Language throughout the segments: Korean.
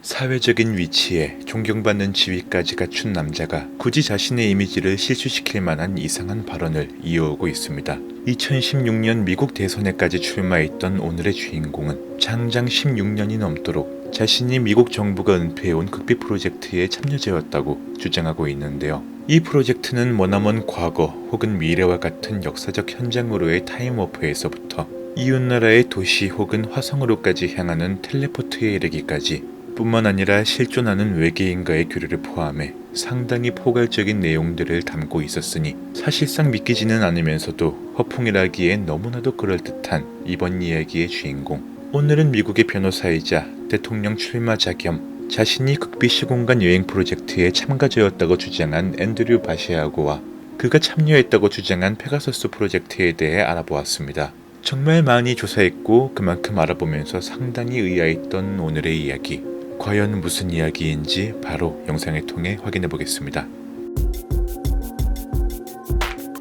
사회적인 위치에 존경받는 지위까지 갖춘 남자가 굳이 자신의 이미지를 실추시킬 만한 이상한 발언을 이어오고 있습니다. 2016년 미국 대선에까지 출마했던 오늘의 주인공은 장장 16년이 넘도록 자신이 미국 정부가 은폐해온 극비 프로젝트에 참여자였다고 주장하고 있는데요. 이 프로젝트는 머나먼 과거 혹은 미래와 같은 역사적 현장으로의 타임워프에서부터 이웃나라의 도시 혹은 화성으로까지 향하는 텔레포트에 이르기까지 뿐만 아니라 실존하는 외계인과의 교류를 포함해 상당히 포괄적인 내용들을 담고 있었으니 사실상 믿기지는 않으면서도 허풍이라기엔 너무나도 그럴듯한 이번 이야기의 주인공. 오늘은 미국의 변호사이자 대통령 출마자 겸 자신이 극비 시공간 여행 프로젝트에 참가자였다고 주장한 앤드류 바시아고와 그가 참여했다고 주장한 페가서스 프로젝트에 대해 알아보았습니다. 정말 많이 조사했고 그만큼 알아보면서 상당히 의아했던 오늘의 이야기. 과연 무슨 이야기인지 바로 영상을 통해 확인해 보겠습니다.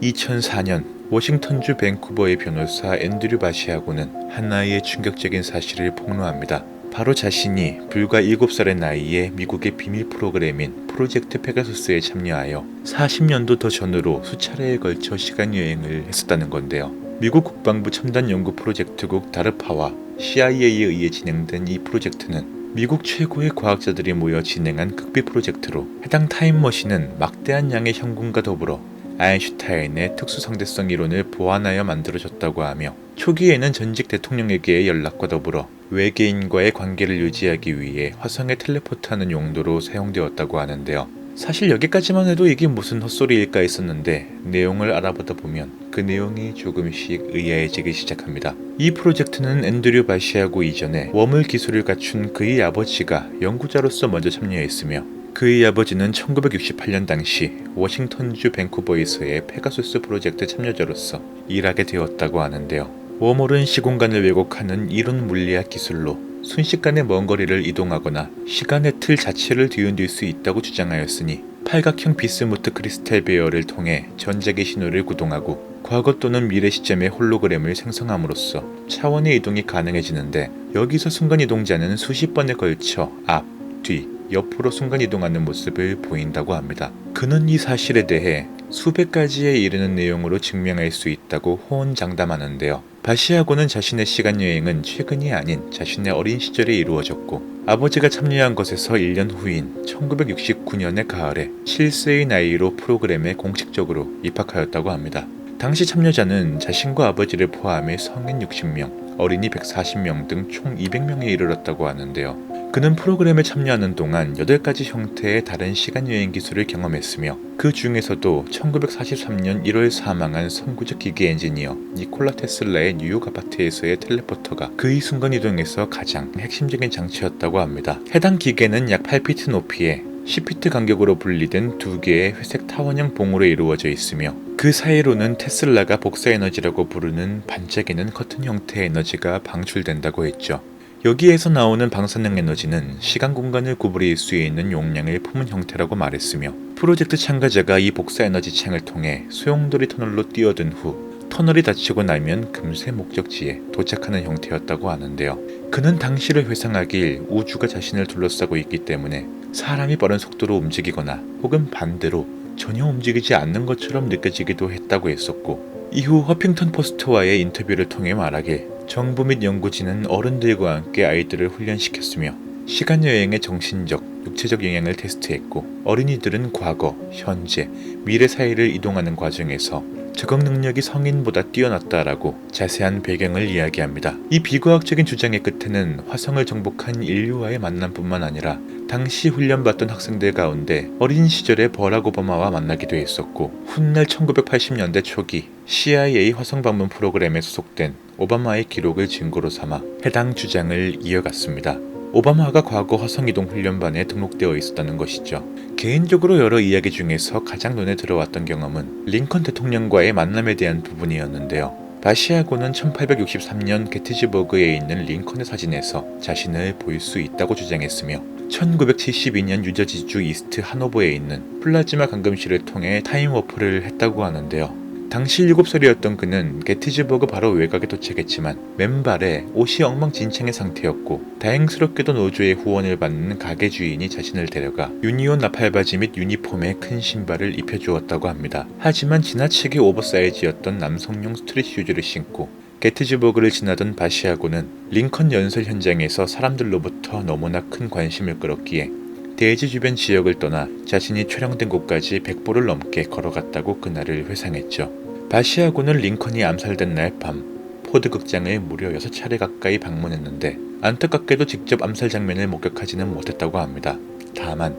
2004년 워싱턴주 밴쿠버의 변호사 앤드류 바시아고는 하나의 충격적인 사실을 폭로합니다. 바로 자신이 불과 7살의 나이에 미국의 비밀 프로그램인 프로젝트 페가수스에 참여하여 40년도 더 전으로 수차례에 걸쳐 시간여행을 했었다는 건데요. 미국 국방부 첨단 연구 프로젝트국 다르파와 CIA에 의해 진행된 이 프로젝트는 미국 최고의 과학자들이 모여 진행한 극비 프로젝트로 해당 타임머신은 막대한 양의 현금과 더불어 아인슈타인의 특수상대성 이론을 보완하여 만들어졌다고 하며 초기에는 전직 대통령에게의 연락과 더불어 외계인과의 관계를 유지하기 위해 화성에 텔레포트하는 용도로 사용되었다고 하는데요. 사실 여기까지만 해도 이게 무슨 헛소리일까 했었는데 내용을 알아보다 보면 그 내용이 조금씩 의아해지기 시작합니다. 이 프로젝트는 앤드류 바시아고 이전에 웜을 기술을 갖춘 그의 아버지가 연구자로서 먼저 참여했으며 그의 아버지는 1968년 당시 워싱턴주 밴쿠버에서의 페가수스 프로젝트 참여자로서 일하게 되었다고 하는데요. 웜홀은 시공간을 왜곡하는 이론 물리학 기술로 순식간에 먼 거리를 이동하거나 시간의 틀 자체를 뒤흔들 수 있다고 주장하였으니 팔각형 비스무트 크리스탈 베어를 통해 전자기 신호를 구동하고 과거 또는 미래 시점의 홀로그램을 생성함으로써 차원의 이동이 가능해지는데 여기서 순간이동자는 수십 번에 걸쳐 앞, 뒤, 옆으로 순간이동하는 모습을 보인다고 합니다. 그는 이 사실에 대해 수백 가지에 이르는 내용으로 증명할 수 있다고 호언장담하는데요. 바시아고는 자신의 시간여행은 최근이 아닌 자신의 어린 시절에 이루어졌고 아버지가 참여한 것에서 1년 후인 1969년의 가을에 7세의 나이로 프로그램에 공식적으로 입학하였다고 합니다. 당시 참여자는 자신과 아버지를 포함해 성인 60명, 어린이 140명 등 총 200명에 이르렀다고 하는데요. 그는 프로그램에 참여하는 동안 8가지 형태의 다른 시간여행 기술을 경험했으며 그 중에서도 1943년 1월 사망한 선구적 기계 엔지니어 니콜라 테슬라의 뉴욕 아파트에서의 텔레포터가 그의 순간이동에서 가장 핵심적인 장치였다고 합니다. 해당 기계는 약 8피트 높이에 10피트 간격으로 분리된 2개의 회색 타원형 봉으로 이루어져 있으며 그 사이로는 테슬라가 복사에너지라고 부르는 반짝이는 커튼 형태의 에너지가 방출된다고 했죠. 여기에서 나오는 방사능 에너지는 시간 공간을 구부릴 수 있는 용량을 품은 형태라고 말했으며 프로젝트 참가자가 이 복사 에너지 창을 통해 소용돌이 터널로 뛰어든 후 터널이 닫히고 나면 금세 목적지에 도착하는 형태였다고 하는데요. 그는 당시를 회상하길 우주가 자신을 둘러싸고 있기 때문에 사람이 빠른 속도로 움직이거나 혹은 반대로 전혀 움직이지 않는 것처럼 느껴지기도 했다고 했었고 이후 허핑턴 포스트와의 인터뷰를 통해 말하길 정부 및 연구진은 어른들과 함께 아이들을 훈련시켰으며 시간여행의 정신적, 육체적 영향을 테스트했고 어린이들은 과거, 현재, 미래 사이를 이동하는 과정에서 적응 능력이 성인보다 뛰어났다라고 자세한 배경을 이야기합니다. 이 비과학적인 주장의 끝에는 화성을 정복한 인류와의 만남뿐만 아니라 당시 훈련받던 학생들 가운데 어린 시절의 버락 오바마와 만나기도 했었고 훗날 1980년대 초기 CIA 화성 방문 프로그램에 소속된 오바마의 기록을 증거로 삼아 해당 주장을 이어갔습니다. 오바마가 과거 화성이동 훈련반에 등록되어 있었다는 것이죠. 개인적으로 여러 이야기 중에서 가장 눈에 들어왔던 경험은 링컨 대통령과의 만남에 대한 부분이었는데요. 바시아고는 1863년 게티즈버그에 있는 링컨의 사진에서 자신을 볼 수 있다고 주장했으며 1972년 뉴저지주 이스트 하노버에 있는 플라즈마 감금실을 통해 타임워프를 했다고 하는데요. 당시 7살이었던 그는 게티즈버그 바로 외곽에 도착했지만 맨발에 옷이 엉망진창의 상태였고 다행스럽게도 노조의 후원을 받는 가게 주인이 자신을 데려가 유니온 나팔바지 및 유니폼에 큰 신발을 입혀주었다고 합니다. 하지만 지나치게 오버사이즈였던 남성용 스트릿 슈즈를 신고 게티즈버그를 지나던 바시아고는 링컨 연설 현장에서 사람들로부터 너무나 큰 관심을 끌었기에 대지 주변 지역을 떠나 자신이 촬영된 곳까지 100보를 넘게 걸어갔다고 그날을 회상했죠. 바시아고는 링컨이 암살된 날 밤 포드 극장을 무려 6차례 가까이 방문했는데 안타깝게도 직접 암살 장면을 목격하지는 못했다고 합니다. 다만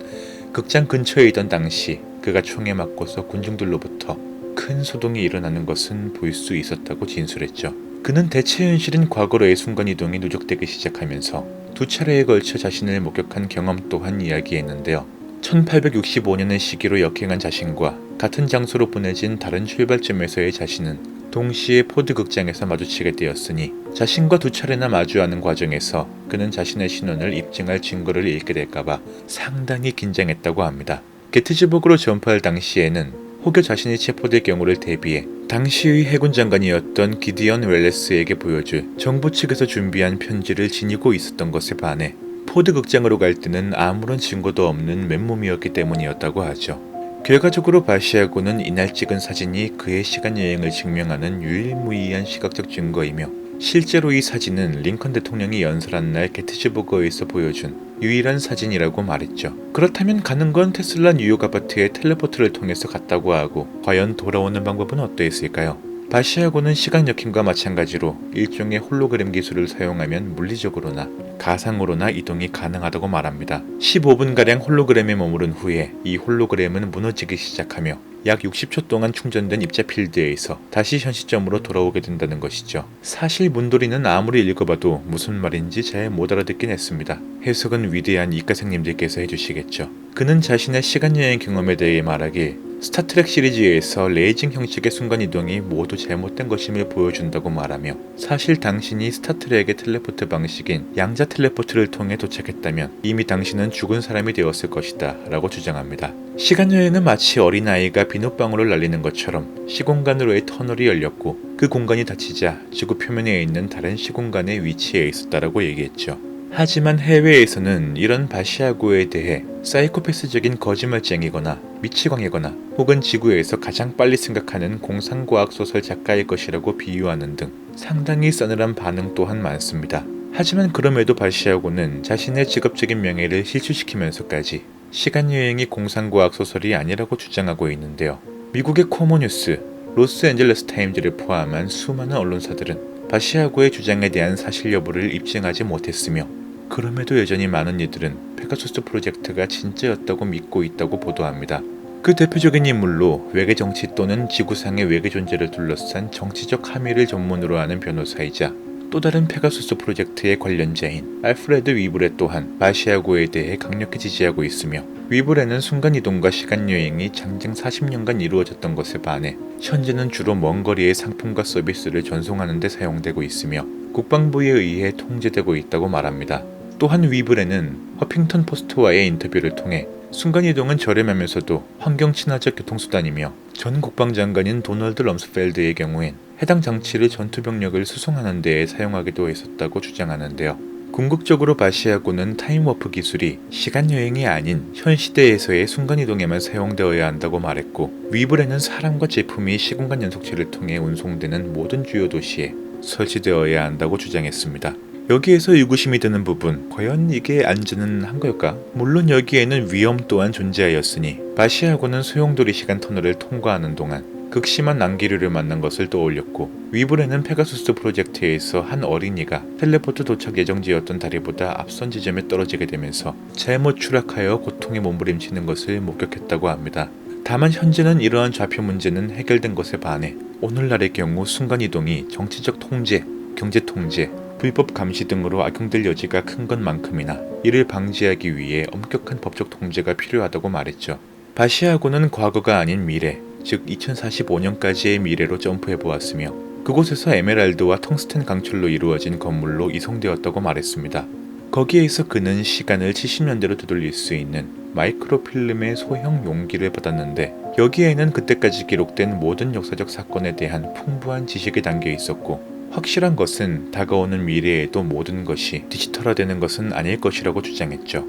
극장 근처에 있던 당시 그가 총에 맞고서 군중들로부터 큰 소동이 일어나는 것은 볼 수 있었다고 진술했죠. 그는 대체 현실인 과거로의 순간이동이 누적되기 시작하면서 2차례에 걸쳐 자신을 목격한 경험 또한 이야기했는데요. 1865년의 시기로 역행한 자신과 같은 장소로 보내진 다른 출발점에서의 자신은 동시에 포드 극장에서 마주치게 되었으니 자신과 2차례나 마주하는 과정에서 그는 자신의 신원을 입증할 증거를 잃게 될까봐 상당히 긴장했다고 합니다. 게티즈버그로 전파할 당시에는 혹여 자신이 체포될 경우를 대비해 당시의 해군 장관이었던 기디언 웰레스에게 보여줄 정부 측에서 준비한 편지를 지니고 있었던 것에 반해 포드 극장으로 갈 때는 아무런 증거도 없는 맨몸이었기 때문이었다고 하죠. 결과적으로 바시아고는 이날 찍은 사진이 그의 시간여행을 증명하는 유일무이한 시각적 증거이며 실제로 이 사진은 링컨 대통령이 연설한 날 게티즈버그에서 보여준 유일한 사진이라고 말했죠. 그렇다면 가는 건 테슬라 뉴욕 아파트에 텔레포트를 통해서 갔다고 하고 과연 돌아오는 방법은 어떠했을까요? 바시아고는 시간 여행과 마찬가지로 일종의 홀로그램 기술을 사용하면 물리적으로나 가상으로나 이동이 가능하다고 말합니다. 15분가량 홀로그램에 머무른 후에 이 홀로그램은 무너지기 시작하며 약 60초 동안 충전된 입자 필드에서 다시 현 시점으로 돌아오게 된다는 것이죠. 사실 문도리는 아무리 읽어봐도 무슨 말인지 잘 못 알아듣긴 했습니다. 해석은 위대한 이과생님들께서 해주시겠죠. 그는 자신의 시간여행 경험에 대해 말하길 스타트렉 시리즈에서 레이징 형식의 순간이동이 모두 잘못된 것임을 보여준다고 말하며 사실 당신이 스타트렉의 텔레포트 방식인 양자 텔레포트를 통해 도착했다면 이미 당신은 죽은 사람이 되었을 것이다 라고 주장합니다. 시간여행은 마치 어린아이가 비눗방울을 날리는 것처럼 시공간으로의 터널이 열렸고 그 공간이 닫히자 지구 표면에 있는 다른 시공간에 위치해 있었다라고 얘기했죠. 하지만 해외에서는 이런 바시아고에 대해 사이코패스적인 거짓말쟁이거나 미치광이거나 혹은 지구에서 가장 빨리 생각하는 공상과학 소설 작가일 것이라고 비유하는 등 상당히 싸늘한 반응 또한 많습니다. 하지만 그럼에도 바시아고는 자신의 직업적인 명예를 실추시키면서까지 시간여행이 공상과학 소설이 아니라고 주장하고 있는데요. 미국의 코모뉴스, 로스앤젤레스 타임즈를 포함한 수많은 언론사들은 바시아고의 주장에 대한 사실 여부를 입증하지 못했으며 그럼에도 여전히 많은 이들은 페가수스 프로젝트가 진짜였다고 믿고 있다고 보도합니다. 그 대표적인 인물로 외계 정치 또는 지구상의 외계 존재를 둘러싼 정치적 함의를 전문으로 하는 변호사이자 또 다른 페가수스 프로젝트의 관련자인 알프레드 위브레 또한 바시아고에 대해 강력히 지지하고 있으며 위브레는 순간이동과 시간여행이 장장 40년간 이루어졌던 것에 반해 현재는 주로 먼 거리의 상품과 서비스를 전송하는 데 사용되고 있으며 국방부에 의해 통제되고 있다고 말합니다. 또한 위브레는 허핑턴 포스트와의 인터뷰를 통해 순간이동은 저렴하면서도 환경 친화적 교통수단이며 전 국방장관인 도널드 럼스펠드의 경우엔 해당 장치를 전투병력을 수송하는 데에 사용하기도 했었다고 주장하는데요. 궁극적으로 바시아고는 타임워프 기술이 시간여행이 아닌 현 시대에서의 순간이동에만 사용되어야 한다고 말했고 위브레는 사람과 제품이 시공간 연속체를 통해 운송되는 모든 주요 도시에 설치되어야 한다고 주장했습니다. 여기에서 의구심이 드는 부분, 과연 이게 안전은 한 걸까? 물론 여기에는 위험 또한 존재하였으니 바시아고는 소용돌이 시간 터널을 통과하는 동안 극심한 난기류를 만난 것을 떠올렸고 위브레는 페가수스 프로젝트에서 한 어린이가 텔레포트 도착 예정지였던 다리보다 앞선 지점에 떨어지게 되면서 잘못 추락하여 고통에 몸부림치는 것을 목격했다고 합니다. 다만 현재는 이러한 좌표 문제는 해결된 것에 반해 오늘날의 경우 순간이동이 정치적 통제, 경제 통제, 불법 감시 등으로 악용될 여지가 큰 것만큼이나 이를 방지하기 위해 엄격한 법적 통제가 필요하다고 말했죠. 바시아고는 과거가 아닌 미래, 즉 2045년까지의 미래로 점프해보았으며 그곳에서 에메랄드와 텅스텐 강철로 이루어진 건물로 이송되었다고 말했습니다. 거기에서 그는 시간을 70년대로 되돌릴 수 있는 마이크로필름의 소형 용기를 받았는데 여기에는 그때까지 기록된 모든 역사적 사건에 대한 풍부한 지식이 담겨 있었고 확실한 것은 다가오는 미래에도 모든 것이 디지털화되는 것은 아닐 것이라고 주장했죠.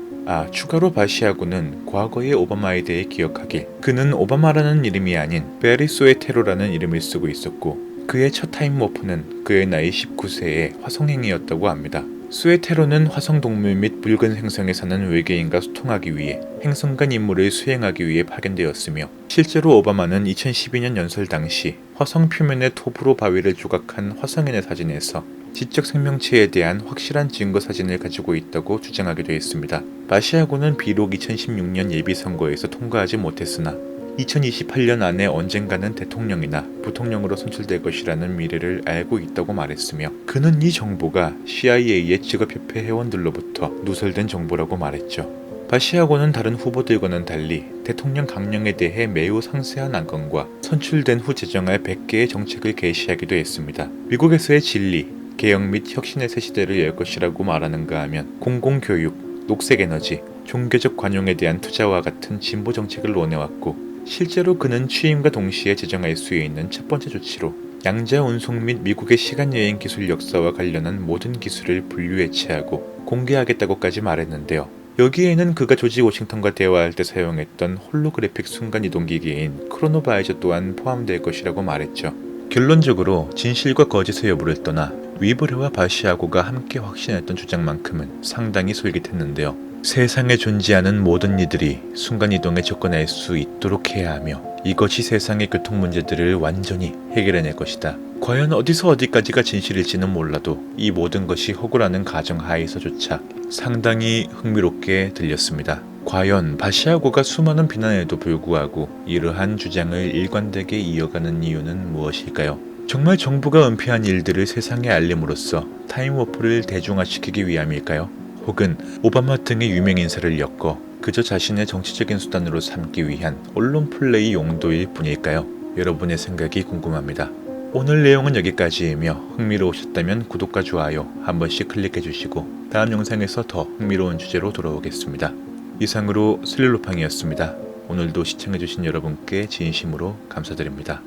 추가로 바시아고는 과거의 오바마에 대해 기억하길 그는 오바마라는 이름이 아닌 베리 소에테로라는 이름을 쓰고 있었고 그의 첫 타임워프는 그의 나이 19세의 화성행이었다고 합니다. 스웨테로는 화성 동물 및 붉은 행성에 사는 외계인과 소통하기 위해 행성 간 임무를 수행하기 위해 파견되었으며 실제로 오바마는 2012년 연설 당시 화성 표면의 톱으로 바위를 조각한 화성인의 사진에서 지적 생명체에 대한 확실한 증거 사진을 가지고 있다고 주장하기도 했습니다. 바시아고는 비록 2016년 예비선거에서 통과하지 못했으나 2028년 안에 언젠가는 대통령이나 부통령으로 선출될 것이라는 미래를 알고 있다고 말했으며 그는 이 정보가 CIA의 직업협회 회원들로부터 누설된 정보라고 말했죠. 바시아고는 다른 후보들과는 달리 대통령 강령에 대해 매우 상세한 안건과 선출된 후 제정할 100개의 정책을 게시하기도 했습니다. 미국에서의 진리, 개혁 및 혁신의 새 시대를 열 것이라고 말하는가 하면 공공교육, 녹색에너지, 종교적 관용에 대한 투자와 같은 진보 정책을 논해왔고 실제로 그는 취임과 동시에 제정할 수 있는 첫 번째 조치로 양자 운송 및 미국의 시간여행 기술 역사와 관련한 모든 기술을 분류해체하고 공개하겠다고까지 말했는데요. 여기에는 그가 조지 워싱턴과 대화할 때 사용했던 홀로그래픽 순간이동기기인 크로노바이저 또한 포함될 것이라고 말했죠. 결론적으로 진실과 거짓의 여부를 떠나 위브레와 바시아고가 함께 확신했던 주장만큼은 상당히 솔깃했는데요. 세상에 존재하는 모든 이들이 순간이동에 접근할 수 있도록 해야 하며 이것이 세상의 교통 문제들을 완전히 해결해낼 것이다. 과연 어디서 어디까지가 진실일지는 몰라도 이 모든 것이 허구라는 가정하에서조차 상당히 흥미롭게 들렸습니다. 과연 바시아고가 수많은 비난에도 불구하고 이러한 주장을 일관되게 이어가는 이유는 무엇일까요? 정말 정부가 은폐한 일들을 세상에 알림으로써 타임워프를 대중화시키기 위함일까요? 혹은 오바마 등의 유명 인사를 엮어 그저 자신의 정치적인 수단으로 삼기 위한 언론 플레이 용도일 뿐일까요? 여러분의 생각이 궁금합니다. 오늘 내용은 여기까지이며 흥미로우셨다면 구독과 좋아요 한 번씩 클릭해 주시고 다음 영상에서 더 흥미로운 주제로 돌아오겠습니다. 이상으로 슬릴로팡이었습니다. 오늘도 시청해 주신 여러분께 진심으로 감사드립니다.